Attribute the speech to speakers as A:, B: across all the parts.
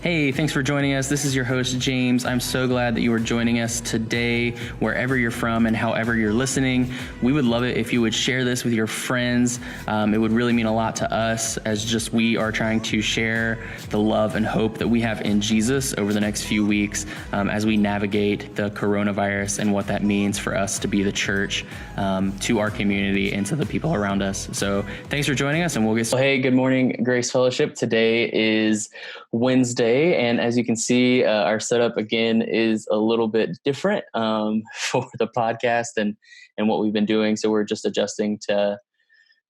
A: Hey, thanks for joining us. This is your host, James. I'm so glad that you are joining us today, wherever you're from and however you're listening. We would love it if you would share this with your friends. It would really mean a lot to us as just we are trying to share the love and hope that we have in Jesus over the next few weeks as we navigate the coronavirus and what that means for us to be the church to our community and to the people around us. So thanks for joining us, and we'll get started. Hey, good morning, Grace Fellowship. Today is Wednesday, and as you can see, our setup again is a little bit different for the podcast and what we've been doing. So we're just adjusting to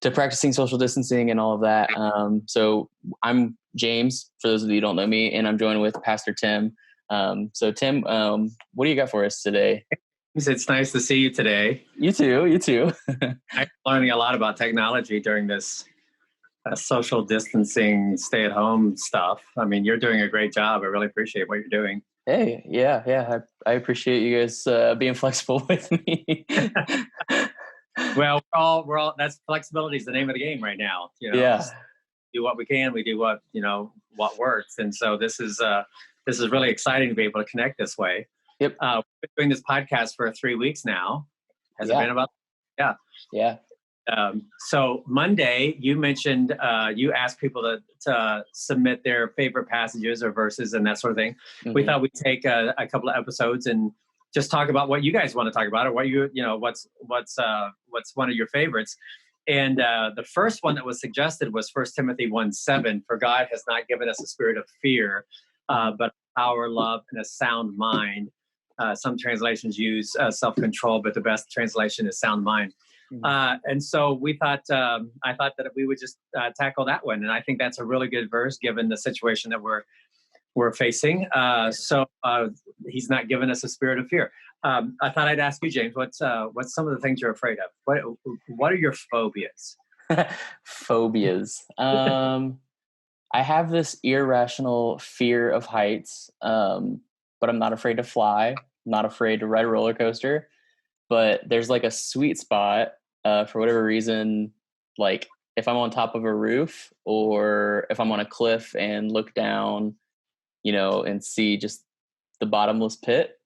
A: practicing social distancing and all of that. So I'm James, for those of you who don't know me, and I'm joined with Pastor Tim. So Tim, what do you got for us today?
B: It's nice to see you today.
A: You too.
B: I'm learning a lot about technology during this social distancing, stay-at-home stuff. I mean, you're doing a great job. I really appreciate what you're doing.
A: Hey, yeah. I appreciate you guys being flexible with me.
B: Well, we're all. That's flexibility is the name of the game right now.
A: Yeah.
B: Do what we can. We do what works, and so this is really exciting to be able to connect this way.
A: Yep.
B: We've been doing this podcast for 3 weeks now. Has it been about?
A: Yeah.
B: So Monday, you mentioned you asked people to submit their favorite passages or verses and that sort of thing. Mm-hmm. We thought we'd take a couple of episodes and just talk about what you guys want to talk about, or what what's one of your favorites. And the first one that was suggested was 1 Timothy 1:7. For God has not given us a spirit of fear, but power, love, and a sound mind. Some translations use self-control, but the best translation is sound mind. And so I thought that we would just tackle that one. And I think that's a really good verse given the situation that we're facing. So he's not given us a spirit of fear. I thought I'd ask you, James, what's some of the things you're afraid of? What are your phobias?
A: Phobias. I have this irrational fear of heights, but I'm not afraid to fly. I'm not afraid to ride a roller coaster. But there's like a sweet spot for whatever reason, like if I'm on top of a roof or if I'm on a cliff and look down, and see just the bottomless pit,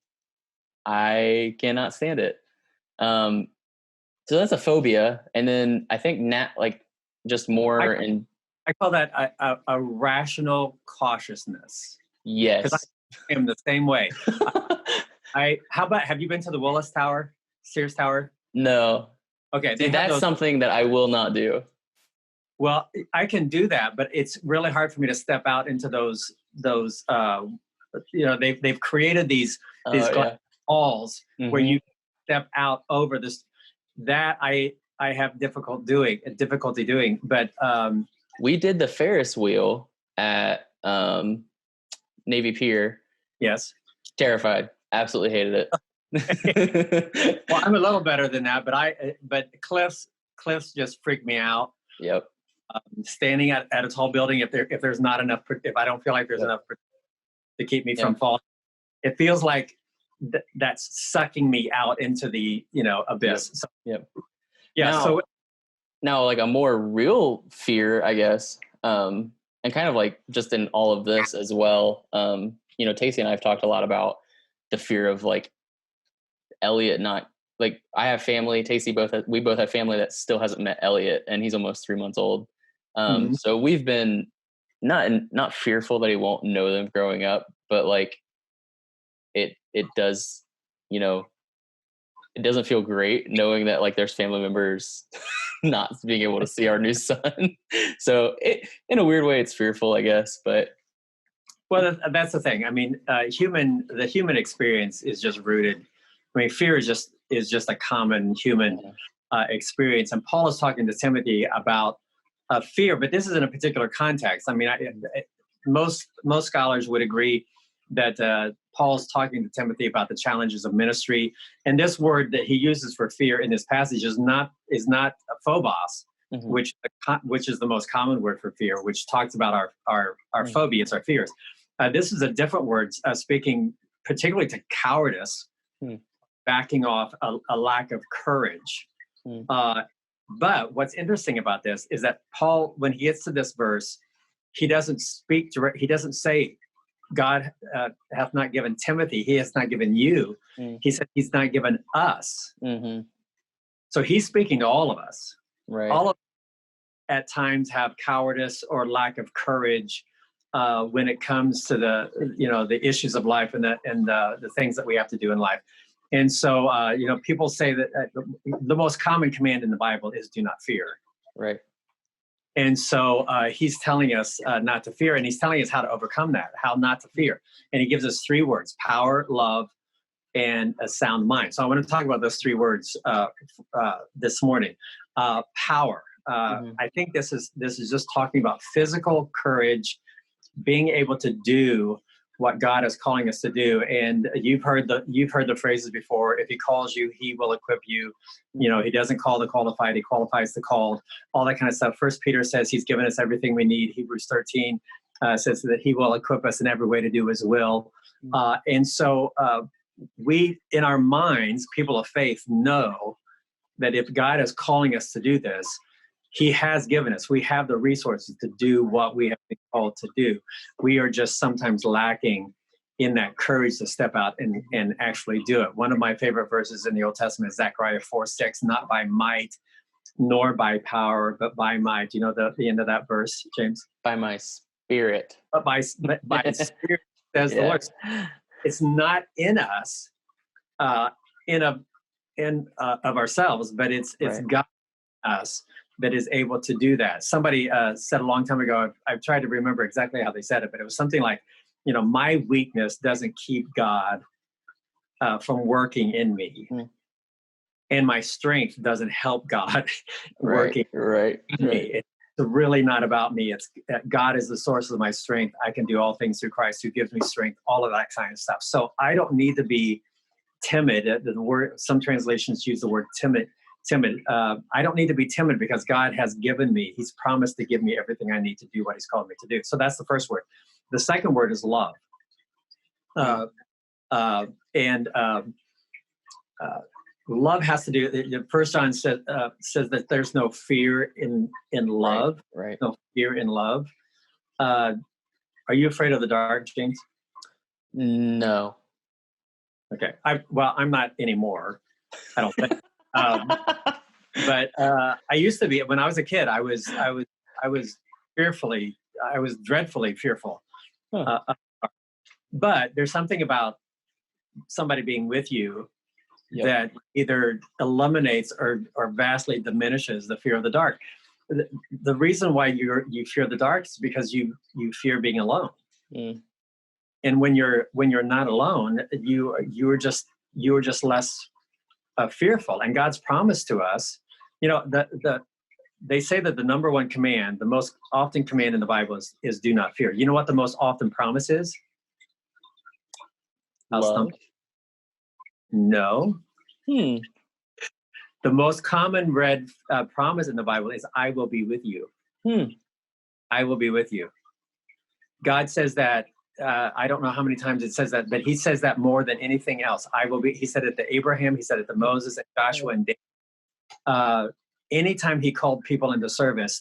A: I cannot stand it. So that's a phobia. And then I think just more
B: I call that a rational cautiousness.
A: Yes.
B: Because I am the same way. How about, have you been to the Willis Tower? Sears Tower?
A: No.
B: Okay.
A: See, that's something that I will not do.
B: Well, I can do that, but it's really hard for me to step out into those they've created these walls where you step out over this. That I have difficulty doing, but
A: we did the Ferris wheel at Navy Pier.
B: Yes.
A: Terrified. Absolutely hated it.
B: Well, I'm a little better than that, but cliffs just freak me out.
A: Yep.
B: Standing at a tall building, if there's not enough, if I don't feel like there's enough to keep me from falling, it feels like that's sucking me out into the abyss.
A: Yep.
B: So, yeah.
A: Now, like a more real fear, I guess, and kind of like just in all of this as well. Tacey and I have talked a lot about the fear of like Elliot not like I have family. Tacey we both have family that still hasn't met Elliot, and he's almost 3 months old. So we've been not fearful that he won't know them growing up, but like it does, it doesn't feel great knowing that like there's family members not being able to see our new son. So in a weird way, it's fearful, I guess, but.
B: Well, that's the thing. I mean, the human experience is just rooted. I mean, fear is just a common human experience. And Paul is talking to Timothy about fear, but this is in a particular context. I mean, most scholars would agree that Paul's talking to Timothy about the challenges of ministry, and this word that he uses for fear in this passage is not a phobos, which is the most common word for fear, which talks about our phobias, our fears. This is a different word, speaking particularly to cowardice, backing off, a lack of courage. But what's interesting about this is that Paul, when he gets to this verse, he doesn't speak direct. He doesn't say God hath not given Timothy, he has not given you. He said he's not given us.
A: Mm-hmm.
B: So he's speaking to all of us.
A: Right.
B: All of us at times have cowardice or lack of courage when it comes to the issues of life and the things that we have to do in life. And so people say that the most common command in the Bible is do not fear.
A: Right.
B: And so he's telling us not to fear, and he's telling us how to overcome that, how not to fear. And he gives us 3 words: power, love, and a sound mind. So I want to talk about those 3 words this morning. Power. I think this is just talking about physical courage, being able to do what God is calling us to do. And you've heard the phrases before. If he calls you, he will equip you. He doesn't call the qualified, he qualifies the called, all that kind of stuff. First Peter says he's given us everything we need. Hebrews 13 says that he will equip us in every way to do his will. And so we, in our minds, people of faith, know that if God is calling us to do this, he has given us. We have the resources to do what we have been called to do. We are just sometimes lacking in that courage to step out and actually do it. One of my favorite verses in the Old Testament is Zechariah 4:6, not by might nor by power, but by might. You know the end of that verse, James?
A: By my spirit.
B: But by spirit, says the Lord. It's not in us, of ourselves, but it's right. God in us that is able to do that. Somebody said a long time ago, I've tried to remember exactly how they said it, but it was something like, my weakness doesn't keep God from working in me. And my strength doesn't help God working in me. It's really not about me. It's God is the source of my strength. I can do all things through Christ who gives me strength, all of that kind of stuff. So I don't need to be timid. The word, some translations use the word timid. I don't need to be timid because God has given me, he's promised to give me everything I need to do what he's called me to do. So that's the first word. The second word is love. Love has to do, First John says that there's no fear in love.
A: Right.
B: No fear in love. Are you afraid of the dark, James?
A: No.
B: Okay. I'm not anymore. I don't think. But I used to be. When I was a kid, I was dreadfully fearful. But there's something about somebody being with you that either eliminates or vastly diminishes the fear of the dark. The reason why you fear the dark is because you fear being alone. And when you're not alone, you are just less fearful. And God's promise to us, they say that the number one command, the most often command in the Bible is do not fear. You know what the most often promise is?
A: Love.
B: No. The most common read promise in the Bible is I will be with you. I will be with you. God says that. I don't know how many times it says that, but he says that more than anything else. I will be. He said it to Abraham. He said it to Moses and Joshua and David. Anytime he called people into service,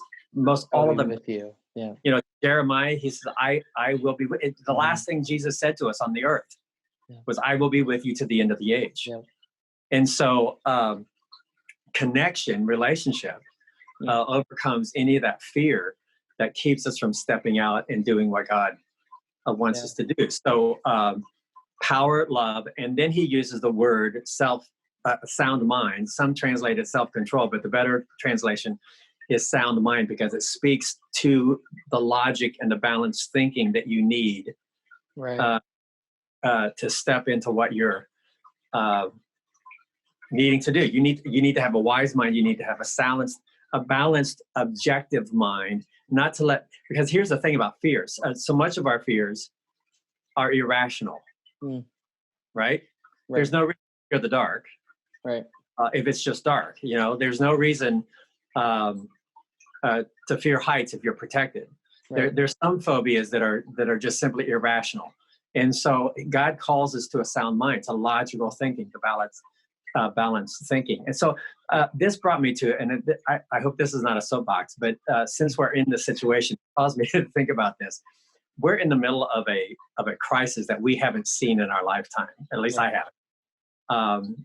B: all of them
A: with you. Yeah.
B: Jeremiah. He says, "I will be with." The last thing Jesus said to us on the earth was, "I will be with you to the end of the age." Yeah. And so, connection, relationship, overcomes any of that fear that keeps us from stepping out and doing what God wants us to do. So power, love, and then he uses the word sound mind. Some translate it self-control, but the better translation is sound mind because it speaks to the logic and the balanced thinking that you need to step into what you're needing to do. You need to have a wise mind. You need to have a balanced, objective mind. Not to because here's the thing about fears. So much of our fears are irrational, right? There's no reason to fear the dark,
A: right?
B: If it's just dark, there's no reason to fear heights if you're protected. Right. There's some phobias that are just simply irrational, and so God calls us to a sound mind, to logical thinking, to balanced thinking. And so this brought me to, and I hope this is not a soapbox, but since we're in this situation, it caused me to think about this. we're in the middle of a crisis that we haven't seen in our lifetime. At least I haven't.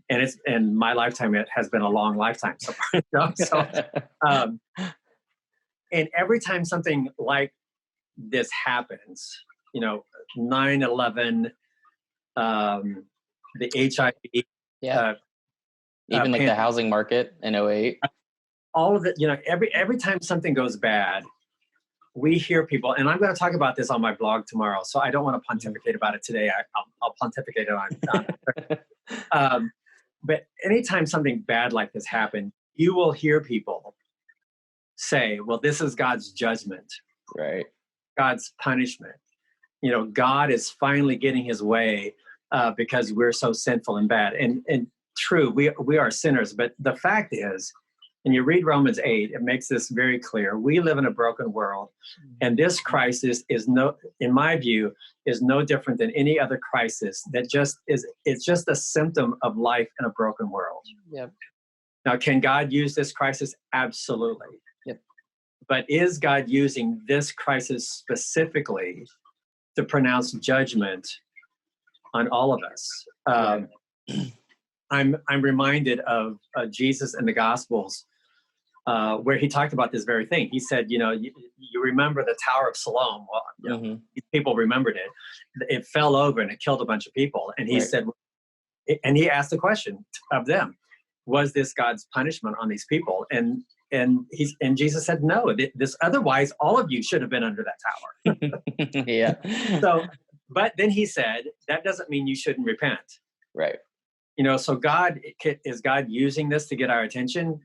B: And it's in my lifetime, it has been a long lifetime so far. And every time something like this happens, 9/11, the HIV,
A: even like the housing market in 2008.
B: All of it, every time something goes bad, we hear people, and I'm going to talk about this on my blog tomorrow, so I don't want to pontificate about it today. I'll pontificate it on. But anytime something bad like this happens, you will hear people say, well, this is God's judgment,
A: right?
B: God's punishment. God is finally getting his way because we're so sinful and bad. And true, we are sinners, but the fact is, and you read Romans 8, it makes this very clear. We live in a broken world, and this crisis in my view, is no different than any other crisis it's just a symptom of life in a broken world.
A: Yep.
B: Now, can God use this crisis? Absolutely.
A: Yep. But
B: is God using this crisis specifically to pronounce judgment on all of us? I'm reminded of Jesus in the Gospels, where he talked about this very thing. He said, you remember the Tower of Siloam. Well, people remembered it. It fell over and it killed a bunch of people. And he said, and he asked the question of them, was this God's punishment on these people? And Jesus said, no, this, otherwise all of you should have been under that tower.
A: Yeah.
B: But then he said, that doesn't mean you shouldn't repent.
A: Right.
B: So is God using this to get our attention?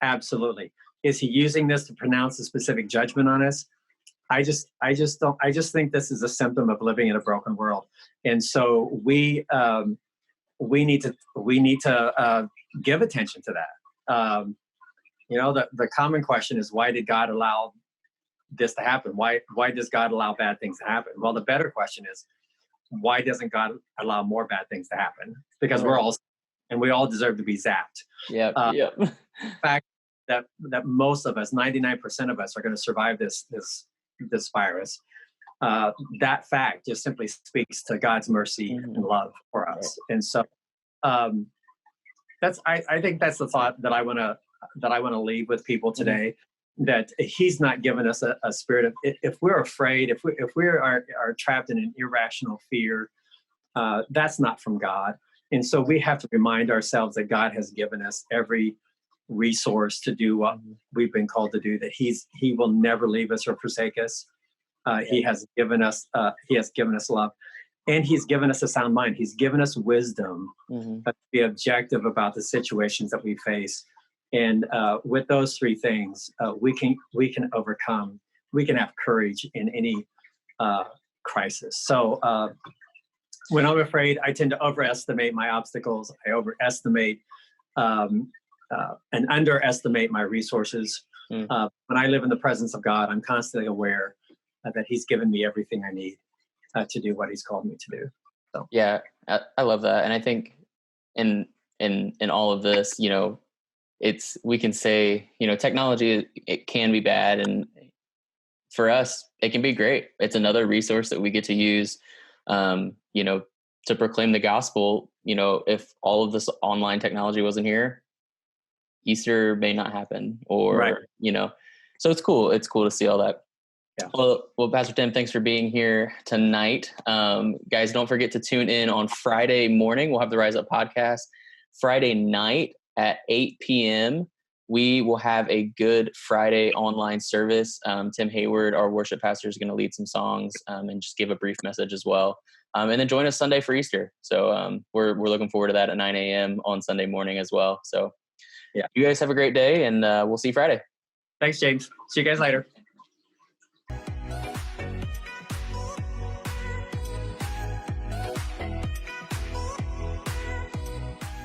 B: Absolutely. Is he using this to pronounce a specific judgment on us? I just think this is a symptom of living in a broken world. And so we need to give attention to that. The common question is, why did God allow this to happen? Why does God allow bad things to happen? Well, the better question is, why doesn't God allow more bad things to happen? Because we all deserve to be zapped.
A: Yeah.
B: The fact that most of us, 99% of us, are going to survive this virus. That fact just simply speaks to God's mercy and love for us. Right. And so, I think that's the thought that I want to leave with people today. That he's not given us a spirit of, if we're afraid, if we are trapped in an irrational fear, that's not from God. And so we have to remind ourselves that God has given us every resource to do what we've been called to do, that he will never leave us or forsake us. He has given us love, and he's given us a sound mind. He's given us wisdom to be objective about the situations that we face. And with those three things, we can overcome. We can have courage in any crisis. So when I'm afraid, I tend to overestimate my obstacles. I overestimate and underestimate my resources. When I live in the presence of God, I'm constantly aware that he's given me everything I need to do what he's called me to do. So
A: yeah, I love that. And I think in all of this, we can say, technology, it can be bad. And for us, it can be great. It's another resource that we get to use, to proclaim the gospel. If all of this online technology wasn't here, Easter may not happen, or, so it's cool. It's cool to see all that.
B: Yeah.
A: Well, Pastor Tim, thanks for being here tonight. Guys, don't forget to tune in on Friday morning. We'll have the Rise Up podcast. Friday night at 8 p.m., we will have a Good Friday online service. Tim Hayward, our worship pastor, is going to lead some songs and just give a brief message as well. And then join us Sunday for Easter. So we're looking forward to that at 9 a.m. on Sunday morning as well. So yeah, you guys have a great day, and we'll see you Friday.
B: Thanks, James. See you guys later.